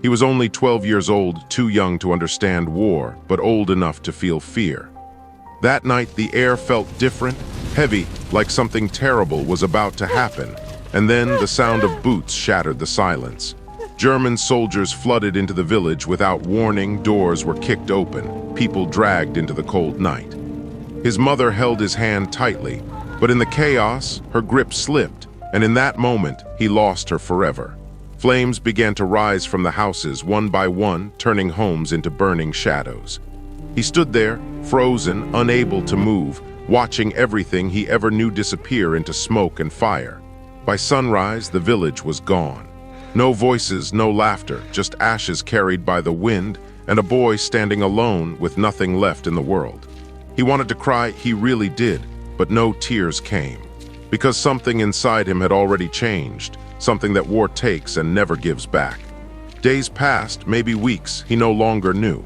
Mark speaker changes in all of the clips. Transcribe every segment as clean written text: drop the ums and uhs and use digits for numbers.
Speaker 1: He was only 12 years old, too young to understand war, but old enough to feel fear. That night, the air felt different, heavy, like something terrible was about to happen, and then the sound of boots shattered the silence. German soldiers flooded into the village without warning. Doors were kicked open, people dragged into the cold night. His mother held his hand tightly, but in the chaos, her grip slipped, and in that moment, he lost her forever. Flames began to rise from the houses, one by one, turning homes into burning shadows. He stood there, frozen, unable to move, watching everything he ever knew disappear into smoke and fire. By sunrise, the village was gone. No voices, no laughter, just ashes carried by the wind, and a boy standing alone with nothing left in the world. He wanted to cry, he really did, but no tears came. Because something inside him had already changed, something that war takes and never gives back. Days passed, maybe weeks, he no longer knew.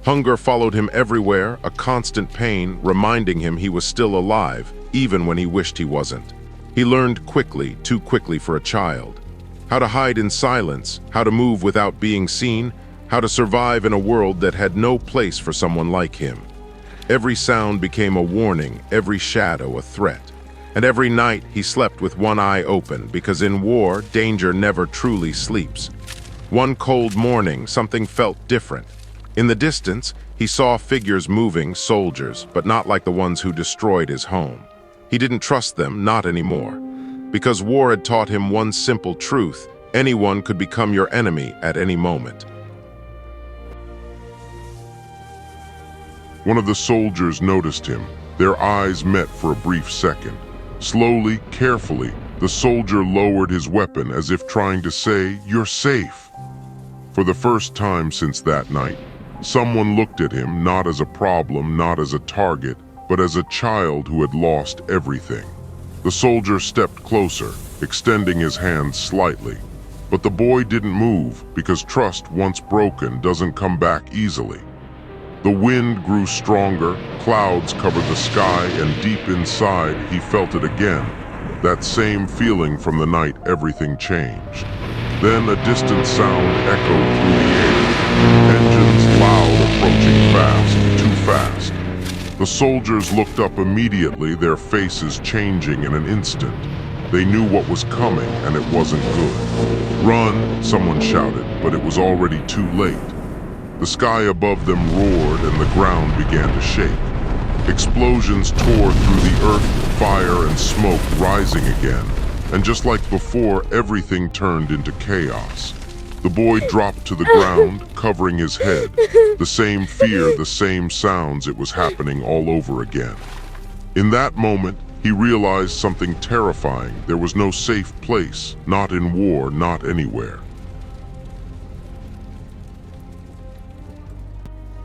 Speaker 1: Hunger followed him everywhere, a constant pain, reminding him he was still alive, even when he wished he wasn't. He learned quickly, too quickly for a child. How to hide in silence, how to move without being seen, how to survive in a world that had no place for someone like him. Every sound became a warning, every shadow a threat. And every night he slept with one eye open, because in war, danger never truly sleeps. One cold morning, something felt different. In the distance, he saw figures moving, soldiers, but not like the ones who destroyed his home. He didn't trust them, not anymore. Because war had taught him one simple truth: anyone could become your enemy at any moment.
Speaker 2: One of the soldiers noticed him. Their eyes met for a brief second. Slowly, carefully, the soldier lowered his weapon as if trying to say, "You're safe." For the first time since that night, someone looked at him not as a problem, not as a target, but as a child who had lost everything. The soldier stepped closer, extending his hand slightly. But the boy didn't move, because trust, once broken, doesn't come back easily. The wind grew stronger, clouds covered the sky, and deep inside, he felt it again. That same feeling from the night everything changed. Then a distant sound echoed through the air. Engines loud, approaching fast, too fast. The soldiers looked up immediately, their faces changing in an instant. They knew what was coming, and it wasn't good. "Run!" someone shouted, but it was already too late. The sky above them roared and the ground began to shake. Explosions tore through the earth, fire and smoke rising again, and just like before, everything turned into chaos. The boy dropped to the ground, covering his head. The same fear, the same sounds, it was happening all over again. In that moment, he realized something terrifying. There was no safe place, not in war, not anywhere.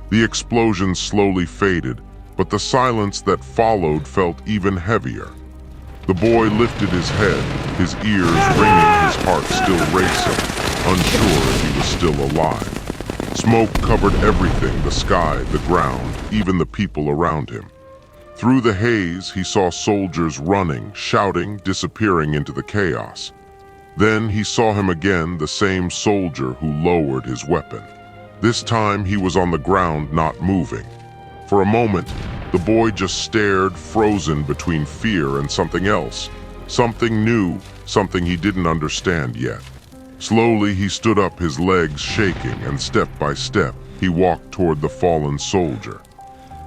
Speaker 2: The explosion slowly faded, but the silence that followed felt even heavier. The boy lifted his head, his ears ringing, his heart still racing, unsure if he was still alive. Smoke covered everything, the sky, the ground, even the people around him. Through the haze, he saw soldiers running, shouting, disappearing into the chaos. Then he saw him again, the same soldier who lowered his weapon. This time he was on the ground, not moving. For a moment, the boy just stared, frozen between fear and something else. Something new, something he didn't understand yet. Slowly he stood up, his legs shaking, and step by step, he walked toward the fallen soldier.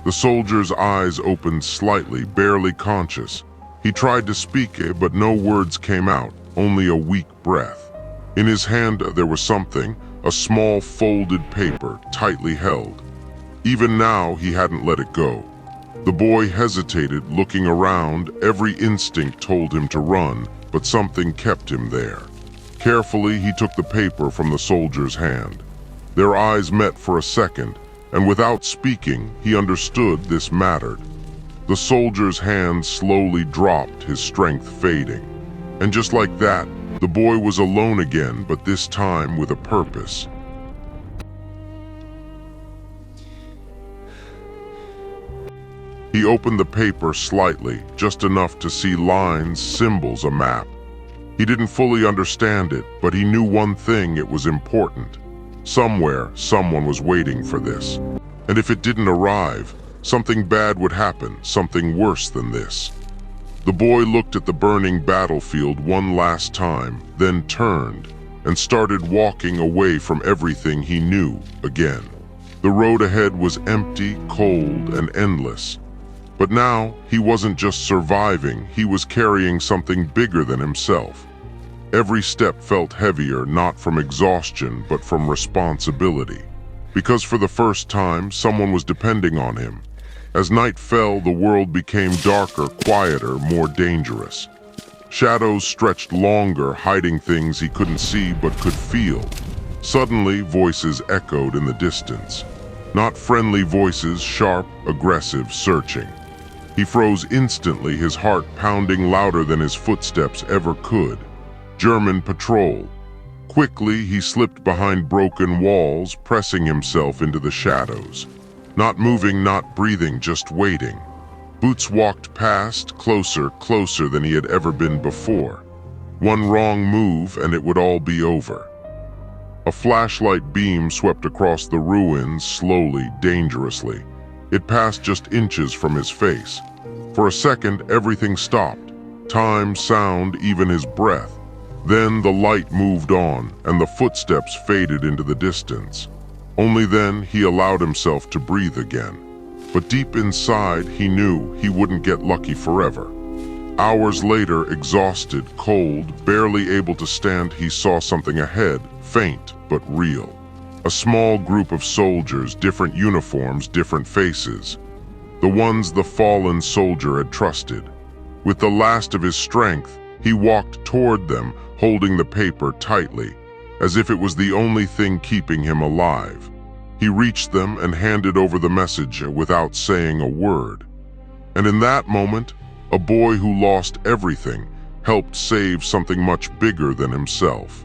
Speaker 2: The soldier's eyes opened slightly, barely conscious. He tried to speak, but no words came out, only a weak breath. In his hand there was something, a small folded paper, tightly held. Even now, he hadn't let it go. The boy hesitated, looking around. Every instinct told him to run, but something kept him there. Carefully, he took the paper from the soldier's hand. Their eyes met for a second, and without speaking, he understood this mattered. The soldier's hand slowly dropped, his strength fading. And just like that, the boy was alone again, but this time with a purpose. He opened the paper slightly, just enough to see lines, symbols, a map. He didn't fully understand it, but he knew one thing: it was important. Somewhere, someone was waiting for this. And if it didn't arrive, something bad would happen, something worse than this. The boy looked at the burning battlefield one last time, then turned and started walking away from everything he knew again. The road ahead was empty, cold, and endless. But now, he wasn't just surviving, he was carrying something bigger than himself. Every step felt heavier, not from exhaustion, but from responsibility. Because for the first time, someone was depending on him. As night fell, the world became darker, quieter, more dangerous. Shadows stretched longer, hiding things he couldn't see but could feel. Suddenly, voices echoed in the distance. Not friendly voices, sharp, aggressive, searching. He froze instantly, his heart pounding louder than his footsteps ever could. German patrol. Quickly, he slipped behind broken walls, pressing himself into the shadows. Not moving, not breathing, just waiting. Boots walked past, closer than he had ever been before. One wrong move and it would all be over. A flashlight beam swept across the ruins, slowly, dangerously. It passed just inches from his face. For a second, everything stopped. Time, sound, even his breath. Then the light moved on, and the footsteps faded into the distance. Only then he allowed himself to breathe again. But deep inside, he knew he wouldn't get lucky forever. Hours later, exhausted, cold, barely able to stand, he saw something ahead, faint but real. A small group of soldiers, different uniforms, different faces. The ones the fallen soldier had trusted. With the last of his strength, he walked toward them, holding the paper tightly, as if it was the only thing keeping him alive. He reached them and handed over the message without saying a word. And in that moment, a boy who lost everything helped save something much bigger than himself.